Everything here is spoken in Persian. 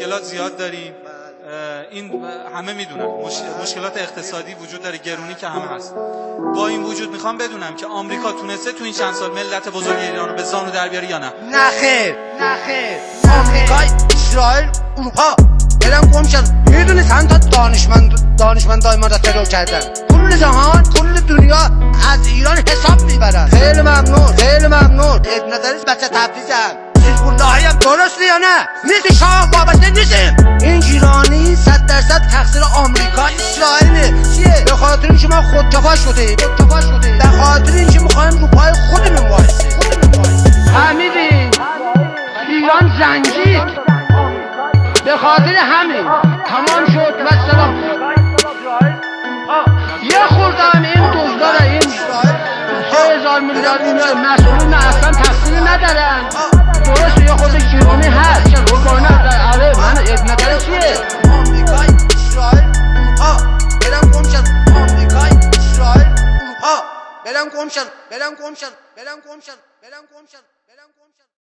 مشکلات زیاد داریم. این همه میدونن مشکلات اقتصادی وجود داره، گرونی که همه هست. با این وجود میخوام بدونم که آمریکا تونسته تو این چند سال ملت بزرگ ایران رو به زانو در بیاره یا نه؟ نه خیر. آمریکا، اسرائیل، اروپا برم گم شد. میدونی چند تا دانشمندای ما را ترور کردن. کل جهان، کل دنیا از ایران حساب میبرن. خیلی ممنون. ابن دریس بچه تبریزم. حزب اللهی هم درسته یا نه؟ نیستی شاه وابسته نیستیم. این ایرانی 100% تقصیر آمریکا اسرائیل. چیه؟ به خاطر اینکه ما خودکفا شده. به خاطر اینکه میخوایم رو پای خودمون وایسیم. فهمیدی؟ ایران زنجید. به خاطر همین تمام شد و سلام. یه خوردم این دزدار این 3000 میلیارد مسئولین اصلا تقصیر ندارن. درسته یه خود گیرونی هست که قربانه آره من ابن دریس چیه؟ آمریکای اسرائیل اروپا برم گم شد. آمریکای اسرائیل اروپا برم گم شد.